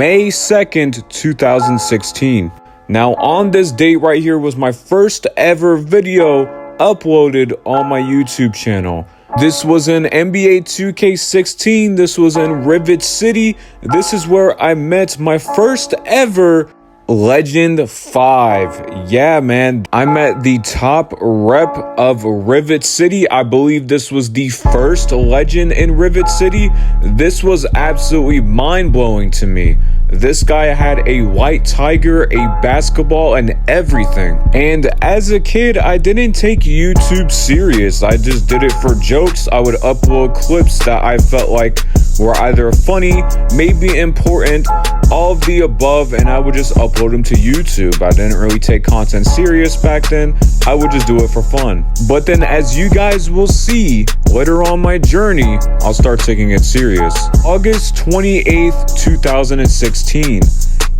May 2nd, 2016. Now on this date right here was my first ever video uploaded on my YouTube channel. This was in NBA 2K16. This was in Rivet City. This is where I met my first ever Legend 5. Yeah, man. I'm at the top rep of Rivet City. I believe this was the first Legend in Rivet City. This was absolutely mind-blowing to me. This guy had a white tiger, a basketball, and everything. And as a kid, I didn't take YouTube serious. I just did it for jokes. I would upload clips that I felt like were either funny, maybe important, all of the above, and I would just upload them to YouTube. I didn't really take content serious back then. I would just do it for fun. But then, as you guys will see later on my journey, I'll start taking it serious. August 28th, 2016.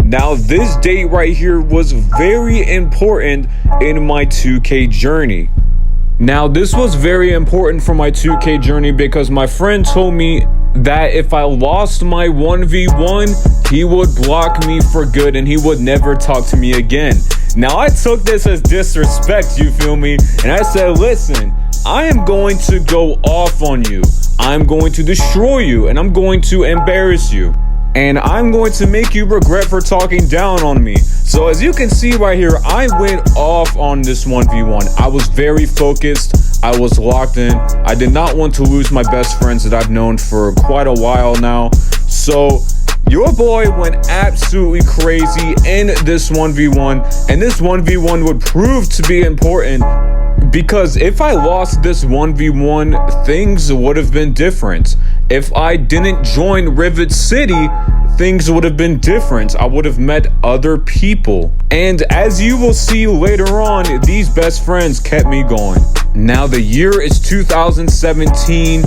Now this date right here was very important in my 2K journey. Now this was very important for my 2K journey because my friend told me that if I lost my 1v1, he would block me for good and he would never talk to me again. Now I took this as disrespect, you feel me? And I said, listen, I am going to go off on you. I'm going to destroy you and I'm going to embarrass you. And I'm going to make you regret for talking down on me. So as you can see right here, I went off on this 1v1. I was very focused. I was locked in. I did not want to lose my best friends that I've known for quite a while now. So your boy went absolutely crazy in this 1v1. And this 1v1 would prove to be important because if I lost this 1v1, things would have been different. If I didn't join Rivet City, things would have been different. I would have met other people. And as you will see later on, these best friends kept me going. Now the year is 2017.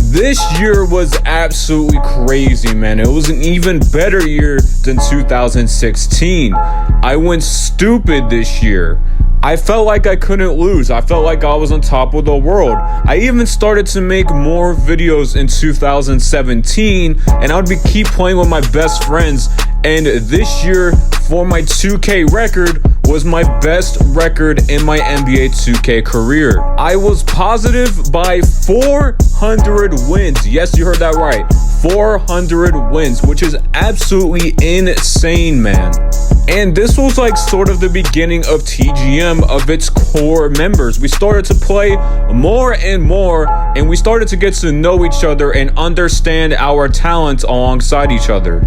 This year was absolutely crazy, man. It was an even better year than 2016. I went stupid this year. I felt like I couldn't lose. I felt like I was on top of the world. I even started to make more videos in 2017, and I would keep playing with my best friends. And this year, for my 2K record, was my best record in my NBA 2K career. I was positive by 400 wins. Yes, you heard that right. 400 wins, which is absolutely insane, man. And this was like sort of the beginning of TGM, of its core members. We started to play more and more, and we started to get to know each other and understand our talents alongside each other.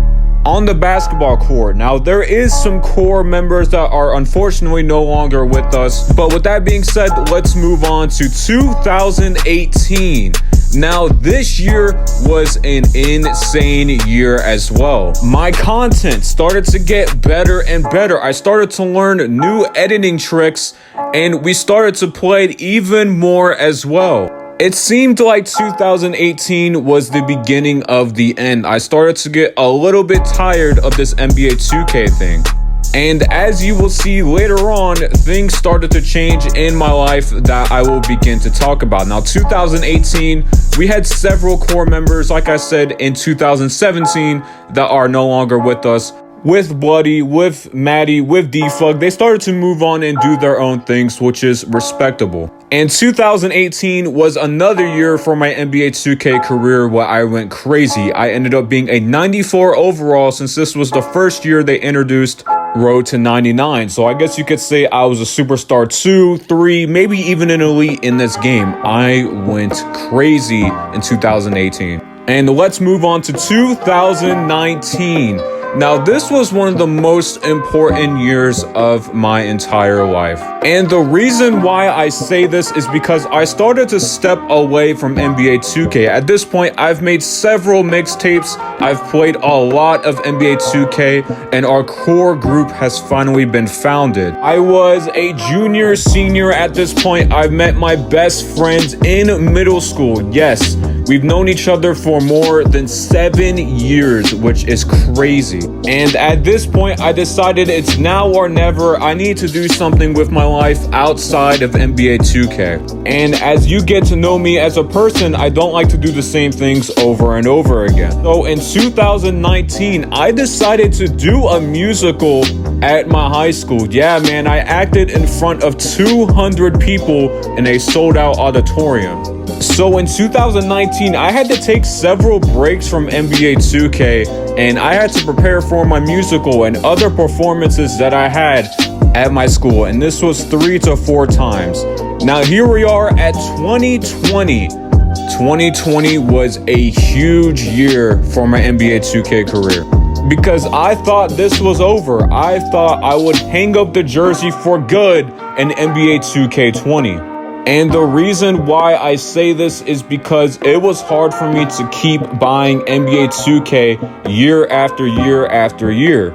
On the basketball court, now there is some core members that are unfortunately no longer with us. But with that being said, let's move on to 2018. Now this year was an insane year as well. My content started to get better and better. I started to learn new editing tricks and we started to play even more as well. It seemed like 2018 was the beginning of the end. I started to get a little bit tired of this NBA 2K thing. And as you will see later on, things started to change in my life that I will begin to talk about. Now, 2018, we had several core members, like I said, in 2017 that are no longer with us. With Bloody, with Maddie, with Defug, they started to move on and do their own things, which is respectable. And 2018 was another year for my NBA 2K career where I went crazy. I ended up being a 94 overall since this was the first year they introduced Road to 99. So I guess you could say I was a superstar 2, 3, maybe even an elite in this game. I went crazy in 2018. And let's move on to 2019. Now, this was one of the most important years of my entire life. And the reason why I say this is because I started to step away from NBA 2K. At this point, I've made several mixtapes. I've played a lot of NBA 2K, and our core group has finally been founded. I was a junior, senior at this point. I met my best friends in middle school. Yes, We've known each other for more than 7 years, which is crazy. And at this point, I decided it's now or never. I need to do something with my life outside of NBA 2K. And as you get to know me as a person, I don't like to do the same things over and over again. So in 2019, I decided to do a musical at my high school. Yeah, man, I acted in front of 200 people in a sold-out auditorium. So in 2019, I had to take several breaks from NBA 2K, and I had to prepare for my musical and other performances that I had at my school, and this was 3 to 4 times. Now here we are at 2020. 2020 was a huge year for my NBA 2K career, because I thought this was over. I thought I would hang up the jersey for good in NBA 2K20. And the reason why I say this is because it was hard for me to keep buying NBA 2K year after year after year.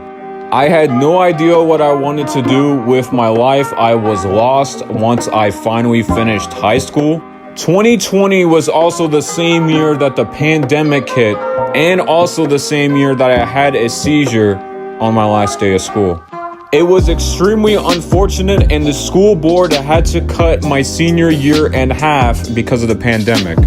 I had no idea what I wanted to do with my life. I was lost once I finally finished high school. 2020 was also the same year that the pandemic hit, and also the same year that I had a seizure on my last day of school. It was extremely unfortunate, and the school board had to cut my senior year in half because of the pandemic.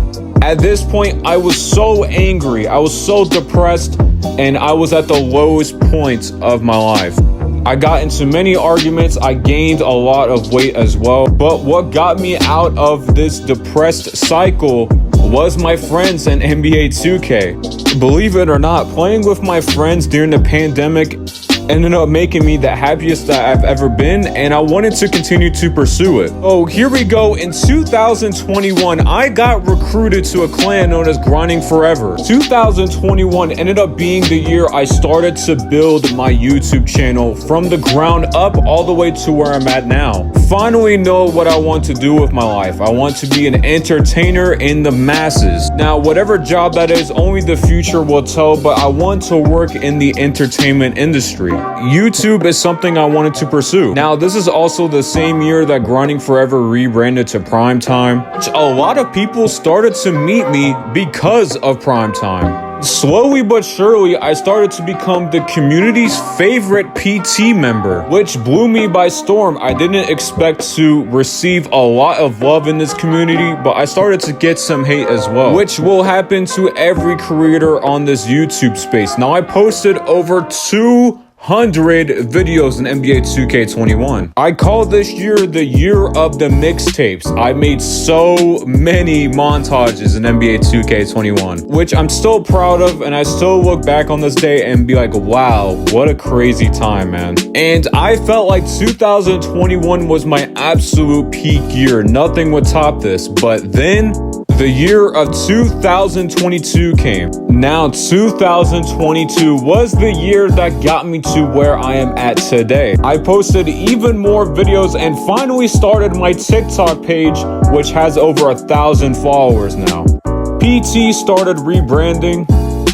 At this point, I was so angry, I was so depressed, and I was at the lowest point of my life. I got into many arguments, I gained a lot of weight as well, but what got me out of this depressed cycle was my friends in NBA 2K. Believe it or not, playing with my friends during the pandemic ended up making me the happiest that I've ever been, and I wanted to continue to pursue it. Oh, here we go. In 2021, I got recruited to a clan known as Grinding Forever. 2021 ended up being the year I started to build my YouTube channel from the ground up all the way to where I'm at now. Finally know what I want to do with my life. I want to be an entertainer in the masses. Now, whatever job that is, only the future will tell, but I want to work in the entertainment industry. YouTube is something I wanted to pursue. Now, this is also the same year that Grinding Forever rebranded to Primetime, which a lot of people started to meet me because of Primetime. Slowly but surely, I started to become the community's favorite PT member, which blew me by storm. I didn't expect to receive a lot of love in this community, but I started to get some hate as well, which will happen to every creator on this YouTube space. Now, I posted over 200 videos in NBA 2K21. I call this year the year of the mixtapes. I made so many montages in NBA 2K21, which I'm still proud of, and I still look back on this day and be like, wow, what a crazy time, man. And I felt like 2021 was my absolute peak year. Nothing would top this, but then the year of 2022 came. Now, 2022 was the year that got me to where I am at today. I posted even more videos and finally started my TikTok page, which has over 1,000 followers now. PT started rebranding.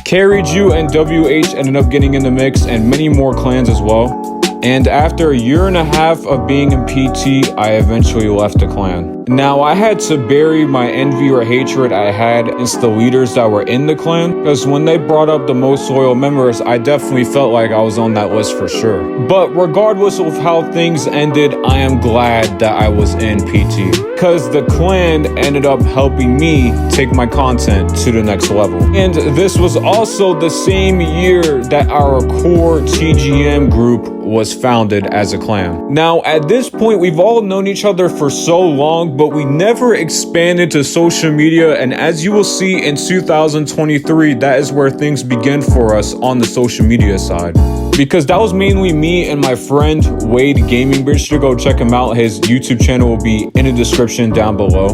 Carry Jew and WH ended up getting in the mix, and many more clans as well. And after a year and a half of being in PT, I eventually left the clan. Now, I had to bury my envy or hatred I had against the leaders that were in the clan, because when they brought up the most loyal members, I definitely felt like I was on that list for sure. But regardless of how things ended, I am glad that I was in PT, because the clan ended up helping me take my content to the next level. And this was also the same year that our core TGM group was founded as a clan. Now, at this point, we've all known each other for so long, but we never expanded to social media, and as you will see in 2023, that is where things begin for us on the social media side. Because that was mainly me and my friend Wade Gaming. Be sure to go check him out. His YouTube channel will be in the description down below.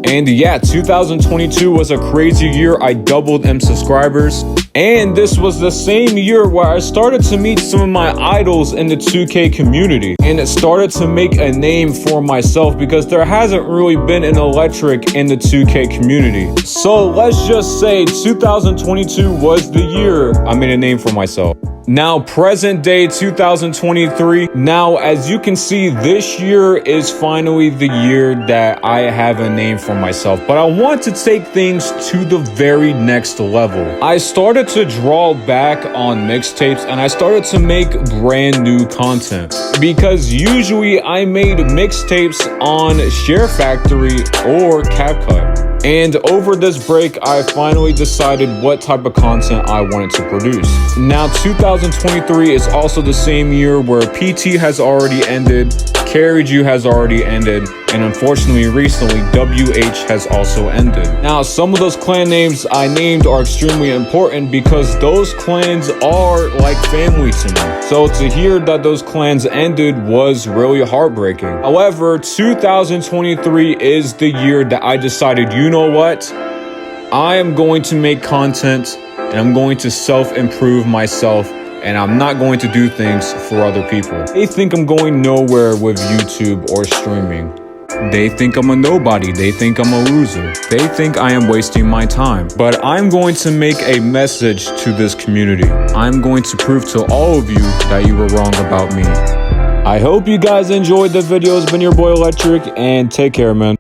And yeah, 2022 was a crazy year. I doubled in subscribers. And this was the same year where I started to meet some of my idols in the 2K community, and it started to make a name for myself, because there hasn't really been an electric in the 2K community. So let's just say 2022 was the year I made a name for myself. Now, present day 2023. Now, as you can see, this year is finally the year that I have a name for myself, but I want to take things to the very next level. I started to draw back on mixtapes and I started to make brand new content, because usually I made mixtapes on Share Factory or CapCut. And over this break, I finally decided what type of content I wanted to produce. Now, 2023 is also the same year where PT has already ended, Carry Jew has already ended, and unfortunately recently WH has also ended. Now, some of those clan names I named are extremely important because those clans are like family to me. So to hear that those clans ended was really heartbreaking. However, 2023 is the year that I decided, you know what? I am going to make content and I'm going to self-improve myself, and I'm not going to do things for other people. They think I'm going nowhere with YouTube or streaming. They think I'm a nobody. They think I'm a loser. They think I am wasting my time. But I'm going to make a message to this community. I'm going to prove to all of you that you were wrong about me. I hope you guys enjoyed the video. It's been your boy Electric, and take care, man.